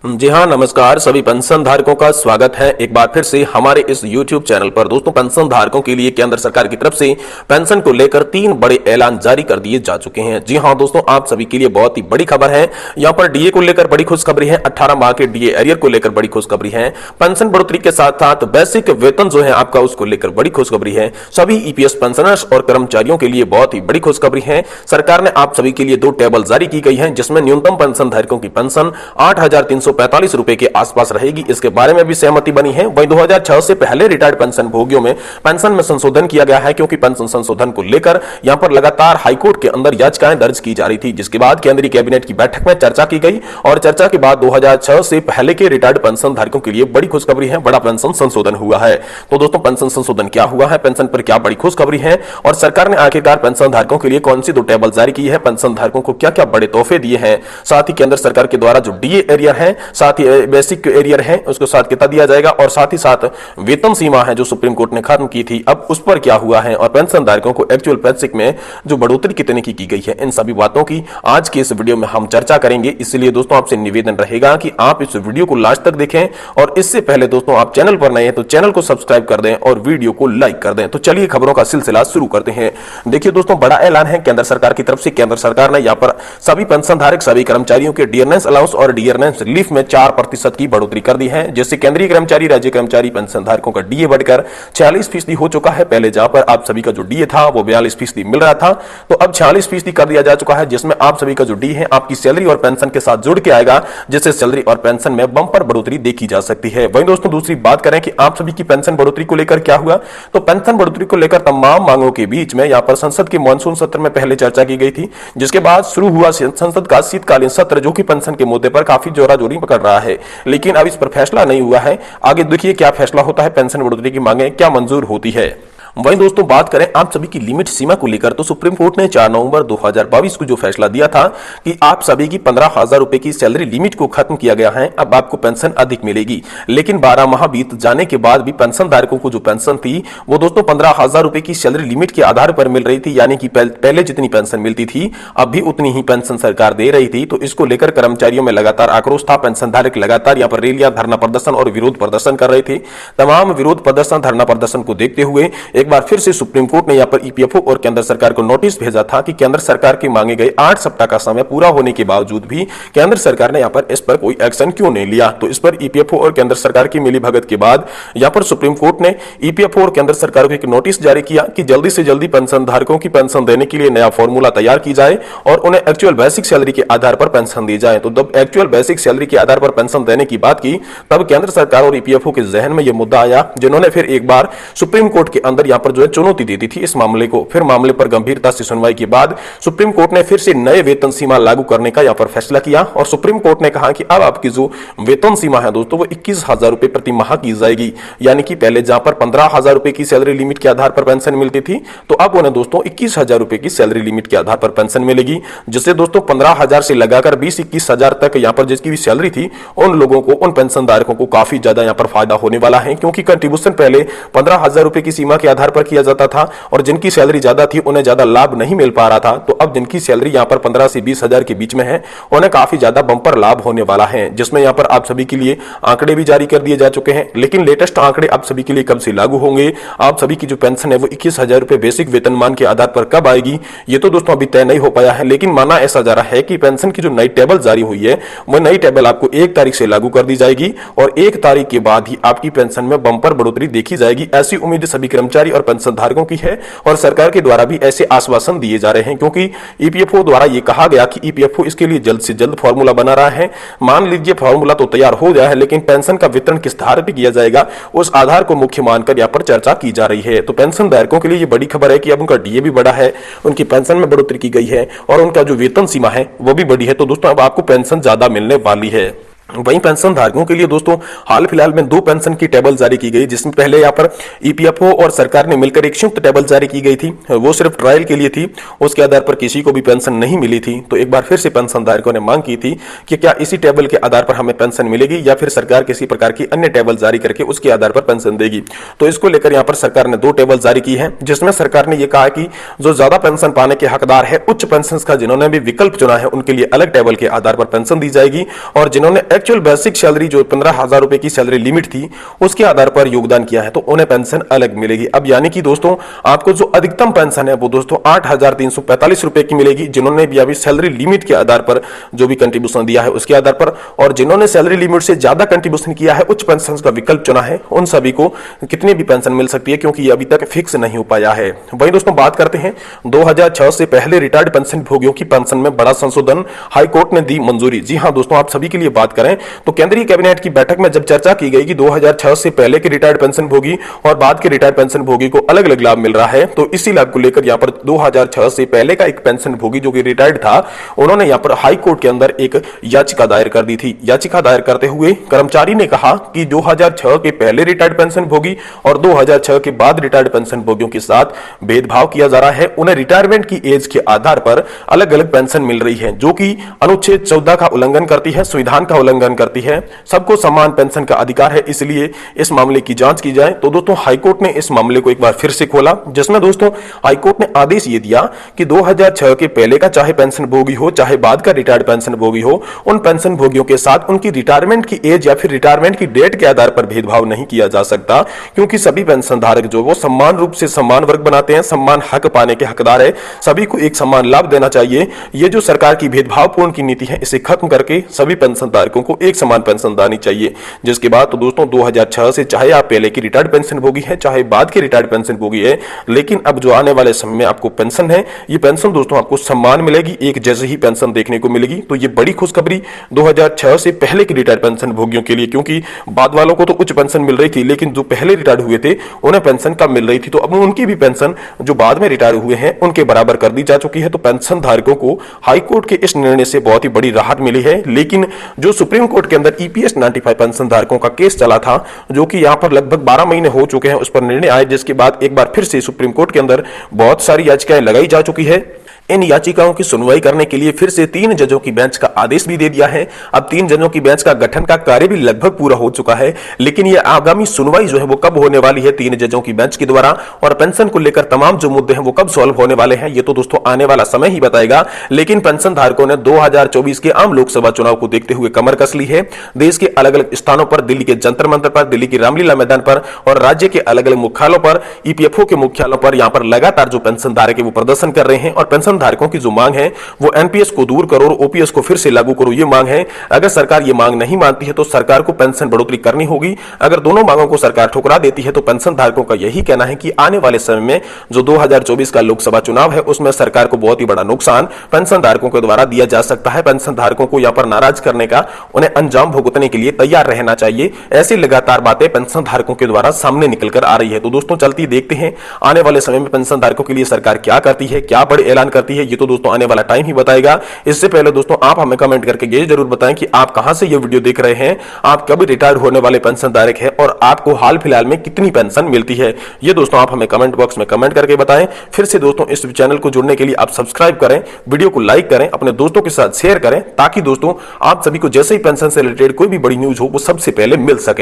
जी हाँ, नमस्कार सभी पेंशन धारकों का स्वागत है एक बार फिर से हमारे इस YouTube चैनल पर। दोस्तों, पेंशन धारकों के लिए केंद्र सरकार की तरफ से पेंशन को लेकर 3 बड़े ऐलान जारी कर दिए जा चुके हैं। जी हाँ दोस्तों, आप सभी के लिए बहुत ही बड़ी खबर है। यहाँ पर डीए को लेकर बड़ी खुशखबरी है, 18 माह के डीए एरियर को लेकर बड़ी खुशखबरी है। पेंशन बढ़ोतरी के साथ साथ बेसिक वेतन जो है आपका, उसको लेकर बड़ी खुशखबरी है। सभी ईपीएस पेंशनर्स और कर्मचारियों के लिए बहुत ही बड़ी खुशखबरी है। सरकार ने आप सभी के लिए 2 टेबल जारी की गई है, जिसमें न्यूनतम पेंशन धारकों की पेंशन 8,345 रुपए के आसपास रहेगी। इसके बारे में भी सहमति बनी है। वहीं 2006 से पहले रिटायर्ड पेंशन भोगियों में पेंशन में संशोधन किया गया है, क्योंकि पेंशन संशोधन को लेकर यहां पर लगातार हाईकोर्ट के अंदर याचिकाएं दर्ज की जा रही थी, जिसके बाद केंद्रीय कैबिनेट की बैठक में चर्चा की गई और चर्चा के बाद 2006 से पहले के रिटायर्ड पेंशन धारकों के लिए बड़ी खुशखबरी है, बड़ा पेंशन संशोधन हुआ है। तो दोस्तों, पेंशन संशोधन क्या हुआ है, पेंशन पर क्या बड़ी खुशखबरी है और सरकार ने आखिरकार पेंशन धारकों के लिए कौन सी 2 टेबल जारी की है, पेंशन धारकों को क्या क्या बड़े तोहफे दिए हैं, साथ ही केंद्र सरकार के द्वारा जो डीए एरियर है, साथ ही बेसिक एरियर है, उसको साथ कितना दिया जाएगा और साथ ही साथ वेतन सीमा है जो सुप्रीम कोर्ट ने खत्म की थी, अब उस पर क्या हुआ है और पेंशन धारकों को एक्चुअल बेसिक में जो बढ़ोतरी कितने की गई है, इन सभी बातों की आज के इस वीडियो में हम चर्चा करेंगे। इसलिए दोस्तों, आपसे निवेदन रहेगा कि आप इस वीडियो को लास्ट तक देखें और इससे पहले दोस्तों, आप चैनल पर नए हैं तो चैनल को सब्सक्राइब कर दें और वीडियो को लाइक कर दें। तो चलिए खबरों का सिलसिला शुरू करते हैं। देखिए दोस्तों, बड़ा ऐलान है केंद्र सरकार की तरफ से। केंद्र सरकार ने यहाँ पर सभी पेंशन धारक, सभी कर्मचारियों के डियरनेस अलाउंस और डियरनेस रिलीफ में 4% की बढ़ोतरी कर दी है, जिससे केंद्रीय कर्मचारी, राज्य कर्मचारी पेंशन धारकों का डीए बढ़कर 46% हो चुका है। पहले जहां पर आप सभी का जो डीए था वो 42% मिल रहा था, तो अब 46% कर दिया जा चुका है, जिसमें आप सभी का जो डीए है आपकी सैलरी और पेंशन के साथ जुड़ के आएगा, जिससे सैलरी और पेंशन में बंपर बढ़ोतरी देखी जा सकती है। वहीं दोस्तों, दूसरी बात करें कि आप सभी की पेंशन बढ़ोतरी को लेकर क्या हुआ, तो पेंशन बढ़ोतरी को लेकर तमाम मांगों के बीच में यहां पर संसद के मानसून सत्र में पहले चर्चा की गई थी, जिसके बाद शुरू हुआ संसद का शीतकालीन सत्र, जो कि पेंशन के मुद्दे पर काफी जोराजोरी पकड़ रहा है। लेकिन अब इस पर फैसला नहीं हुआ है। आगे देखिए क्या फैसला होता है, पेंशन बढ़ोतरी की मांगे क्या मंजूर होती है। वहीं दोस्तों, बात करें आप सभी की लिमिट सीमा को लेकर, तो सुप्रीम कोर्ट ने 4 नवंबर 2022 को जो फैसला दिया था कि आप सभी की 15,000 रुपए की सैलरी लिमिट को खत्म किया गया है, अब आपको पेंशन अधिक मिलेगी। लेकिन 12 माह बीत जाने के बाद भी पेंशन धारकों को जो पेंशन थी वो दोस्तों 15,000 रुपए की सैलरी लिमिट के आधार पर मिल रही थी, यानी कि पहले जितनी पेंशन मिलती थी अब भी उतनी ही पेंशन सरकार दे रही थी। तो इसको लेकर कर्मचारियों में लगातार आक्रोश था। पेंशन धारक लगातार यहाँ पर रैलियां, धरना प्रदर्शन और विरोध प्रदर्शन कर रहे थे। तमाम विरोध प्रदर्शन, धरना प्रदर्शन को देखते हुए एक बार फिर से सुप्रीम कोर्ट ने यहां पर ईपीएफओ और केंद्र सरकार को नोटिस भेजा था कि केंद्र सरकार के मांगे गए 8 सप्ताह का समय पूरा होने के बावजूद भी केंद्र सरकार ने यहां पर इस पर कोई एक्शन क्यों नहीं लिया। तो इस पर ईपीएफओ और केंद्र सरकार की मिलीभगत के बाद यहां पर सुप्रीम कोर्ट ने ईपीएफओ और केंद्र सरकार को एक नोटिस जारी किया कि जल्दी से जल्दी पेंशन धारकों की पेंशन देने के लिए नया फॉर्मूला तैयार की जाए और उन्हें एक्चुअल बेसिक सैलरी के आधार पर पेंशन दी जाए। तो जब एक्चुअल बेसिक सैलरी के आधार पर पेंशन देने की बात की, तब केंद्र सरकार और ईपीएफओ के जहन में यह मुद्दा आया, जिन्होंने फिर एक बार सुप्रीम कोर्ट के अंदर यहां पर जो है चुनौती दी थी इस मामले को। फिर मामले पर गंभीरता से सुनवाई के बाद सुप्रीम कोर्ट ने फिर से नए वेतन सीमा लागू करने का यहां पर फैसला किया और सुप्रीम कोर्ट ने कहा कि अब आपकी जो वेतन सीमा है दोस्तों वो 21,000 रुपए प्रति माह की जाएगी। यानी कि पहले जहां पर 15,000 रुपए की सैलरी लिमिट के आधार पर पेंशन मिलती थी, तो अब उन्हें दोस्तों 21,000 रुपए की सैलरी लिमिट के आधार पर पेंशन मिलेगी, जिससे दोस्तों 15,000 से लगाकर 20-21,000 तक यहां पर जिसकी भी सैलरी थी उन लोगों को, उन पेंशन धारकों को काफी ज्यादा यहां पर फायदा होने वाला है, क्योंकि कंट्रीब्यूशन पहले 15,000 रुपए की सीमा के आधार पर किया जाता था और जिनकी सैलरी ज्यादा थी उन्हें ज्यादा लाभ नहीं मिल पा रहा था। तो अब जिनकी सैलरी यहां पर 15 से 20,000 के बीच में है उन्हें काफी ज्यादा बंपर लाभ होने वाला है, जिसमें यहां पर आप सभी के लिए आंकड़े भी जारी कर दिए जा चुके हैं। लेकिन लेटेस्ट आंकड़े आप सभी के लिए कब से लागू होंगे, आप सभी की जो पेंशन है वो 21,000 रुपए बेसिक वेतनमान के आधार पर कब आएगी, ये तो दोस्तों अभी तय नहीं हो पाया है। लेकिन माना ऐसा जा रहा है कि पेंशन की जो नई टेबल जारी हुई है वो नई टेबल आपको 1 तारीख से लागू कर दी जाएगी और 1 तारीख के बाद ही आपकी पेंशन में बंपर बढ़ोतरी देखी जाएगी। ऐसी उम्मीद सभी कर्मचारी और पेंशन धारकों की है और सरकार के द्वारा भी ऐसे आश्वासन दिए जा रहे हैं, क्योंकि ईपीएफओ द्वारा यह कहा गया कि ईपीएफओ इसके लिए जल्द से जल्द फॉर्मूला बना रहा है। मान लीजिए फॉर्मूला तो तैयार हो गया है, लेकिन पेंशन का वितरण किस आधार पर किया जाएगा उस आधार को मुख्य मानकर यहां पर चर्चा की जा रही है। तो पेंशन धारकों के लिए यह बड़ी खबर है कि अब उनका डीए भी बढ़ा है, उनकी पेंशन में बढ़ोतरी की गई है और उनका जो वेतन सीमा है वो भी बढ़ी है। तो दोस्तों अब आपको पेंशन ज्यादा मिलने वाली है। वहीं पेंशन धारकों के लिए दोस्तों हाल फिलहाल में 2 पेंशन की टेबल जारी की गई, जिसमें पहले यहाँ पर ईपीएफओ और सरकार ने मिलकर एक संयुक्त टेबल जारी की गई थी, वो सिर्फ ट्रायल के लिए थी, उसके आधार पर किसी को भी पेंशन नहीं मिली थी। तो एक बार फिर से पेंशन धारकों ने मांग की थी कि क्या इसी टेबल के आधार पर हमें पेंशन मिलेगी या फिर सरकार किसी प्रकार की अन्य टेबल जारी करके उसके आधार पर पेंशन देगी। तो इसको लेकर यहाँ पर सरकार ने 2 टेबल जारी की है, जिसमें सरकार ने यह कहा कि जो ज्यादा पेंशन पाने के हकदार है, उच्च पेंशन का जिन्होंने भी विकल्प चुना है, उनके लिए अलग टेबल के आधार पर पेंशन दी जाएगी और जिन्होंने एक्चुअल बेसिक सैलरी जो 15,000 रुपए की सैलरी लिमिट थी उसके आधार पर योगदान किया है तो उन्हें पेंशन अलग मिलेगी। अब यानी कि दोस्तों आपको जो अधिकतम पेंशन है वो दोस्तों 8,345 रुपए की मिलेगी, जिन्होंने भी अभी सैलरी लिमिट के आधार पर जो भी कंट्रीब्यूशन दिया है उसके आधार पर, और जिन्होंने सैलरी लिमिट से ज्यादा कंट्रीब्यूशन किया है, उच्च पेंशन का विकल्प चुना है, उन सभी को कितनी भी पेंशन मिल सकती है क्योंकि ये अभी तक फिक्स नहीं हो पाया है। वहीं दोस्तों बात करते हैं 2006 से पहले रिटायर्ड पेंशन भोगियों की पेंशन में बड़ा संशोधन हाई कोर्ट ने दी मंजूरी। जी हां दोस्तों, आप सभी के लिए बात करें तो केंद्रीय कैबिनेट की बैठक में जब चर्चा की गई कि 2006 से पहले के रिटायर्ड पेंशन भोगी और बाद के रिटायर्ड पेंशन भोगी को अलग अलग लाभ मिल रहा है, तो इसी लाभ को लेकर यहां पर 2006 से पहले का एक पेंशन भोगी जो कि रिटायर्ड था, उन्होंने यहां पर हाई कोर्ट के अंदर एक याचिका दायर कर दी थी। याचिका दायर करते हुए कर्मचारी ने कहा कि 2006 के पहले रिटायर्ड पेंशन भोगी और 2006 के बाद रिटायर्ड पेंशन भोगियों के साथ भेदभाव किया जा रहा है। उन्हें रिटायरमेंट की एज के आधार पर अलग अलग पेंशन मिल रही है जो कि अनुच्छेद 14 का उल्लंघन करती है, संविधान का उल्लंघन करती है। सबको समान पेंशन का अधिकार है, इसलिए इस मामले की जांच की जाए। तो दोस्तों हाईकोर्ट ने इस मामले को एक बार फिर से खोला, जिसमें दोस्तों हाईकोर्ट ने आदेश ये दिया कि 2006 के पहले का चाहे पेंशन भोगी हो चाहे बाद का रिटायर्ड पेंशन भोगी हो, उन पेंशन भोगियों के साथ उनकी रिटायरमेंट की एज या फिर रिटायरमेंट की डेट के आधार पर भेदभाव नहीं किया जा सकता, क्योंकि सभी पेंशन धारक जो वो समान रूप से समान वर्ग बनाते हैं, समान हक पाने के हकदार है, सभी को एक समान लाभ देना चाहिए। ये जो सरकार की भेदभावपूर्ण की नीति है इसे खत्म करके सभी पेंशन धारकों को एक समान पेंशन देनी चाहिए। जिसके बाद तो दोस्तों 2006 से चाहे आप पहले की रिटायर्ड पेंशन भोगी है चाहे बाद के रिटायर्ड पेंशन भोगी है, लेकिन अब जो आने वाले समय में आपको पेंशन है, ये पेंशन दोस्तों आपको समान मिलेगी, एक जैसे ही पेंशन देखने को मिलेगी। तो ये बड़ी खुशखबरी 2006 से पहले की रिटायर्ड पेंशन भोगियों के लिए, क्योंकि बाद वालों को तो उच्च पेंशन मिल रही थी लेकिन जो पहले रिटायर्ड हुए थे उन्हें पेंशन कम मिल रही थी, तो अब उनकी भी पेंशन जो बाद में रिटायर हुए हैं उनके बराबर कर दी जा चुकी है। तो पेंशन धारकों को हाईकोर्ट के इस निर्णय से बहुत ही बड़ी राहत मिली है। लेकिन जो सुप्रीम कोर्ट के अंदर EPS 95 पेंशन धारकों का केस चला था, जो कि यहां पर लगभग 12 महीने हो चुके हैं, उस पर निर्णय आए, जिसके बाद एक बार फिर से सुप्रीम कोर्ट के अंदर बहुत सारी याचिकाएं लगाई जा चुकी है। इन याचिकाओं की सुनवाई करने के लिए फिर से 3 जजों की बेंच का आदेश भी दे दिया है। अब 3 जजों की बेंच का गठन का कार्य भी लगभग पूरा हो चुका है, लेकिन यह आगामी सुनवाई जो है वो कब होने वाली है 3 जजों की बेंच के द्वारा, और पेंशन को लेकर तमाम जो मुद्दे हैं वो कब सॉल्व होने वाले हैं, ये तो दोस्तों आने वाला समय ही बताएगा। लेकिन पेंशन धारकों ने 2024 के आम लोकसभा चुनाव को देखते हुए कमर कस ली है। देश के अलग अलग स्थानों पर, दिल्ली के जंतर मंतर पर, दिल्ली की रामलीला मैदान पर और राज्य के अलग अलग मुख्यालयों पर, EPFO के मुख्यालयों पर यहां पर लगातार जो पेंशन धारक है वो प्रदर्शन कर रहे हैं, और पेंशन धारकों की जो मांग है वो NPS को दूर करो और OPS को फिर से लागू करो, ये मांग है। अगर सरकार ये मांग नहीं मानती है तो सरकार को पेंशन बढ़ोतरी करनी होगी। अगर दोनों मांगों को सरकार ठुकरा देती है तो पेंशन धारकों का यही कहना है कि आने वाले समय में जो 2024 का लोकसभा चुनाव है उसमें सरकार को बहुत ही बड़ा नुकसान पेंशन धारकों के द्वारा दिया जा सकता है। पेंशन धारकों को यहां पर नाराज करने का, उन्हें अंजाम भुगतने के लिए तैयार रहना चाहिए। ऐसी लगातार बातें पेंशन धारकों के द्वारा सामने निकलकर आ रही है। तो दोस्तों चलती देखते हैं आने वाले समय में पेंशन धारकों के लिए सरकार क्या करती है, क्या बड़े ऐलान करती है, ये तो दोस्तों आने वाला टाइम ही बताएगा। इससे पहले दोस्तों आप हमें कमेंट करके ये जरूर बताएं कि आप कहां से ये वीडियो देख रहे हैं, आप कब रिटायर होने वाले पेंशन धारक हैं और आपको हाल फिलहाल में कितनी पेंशन मिलती है, ये दोस्तों आप हमें कमेंट बॉक्स में कमेंट करके बताएं। फिर से दोस्तों इस चैनल को जुड़ने के लिए आप सब्सक्राइब करें, वीडियो को लाइक करें, अपने दोस्तों के साथ शेयर करें, ताकि दोस्तों आप सभी को जैसे ही पेंशन से रिलेटेड कोई भी बड़ी न्यूज हो वो सबसे पहले मिल सके।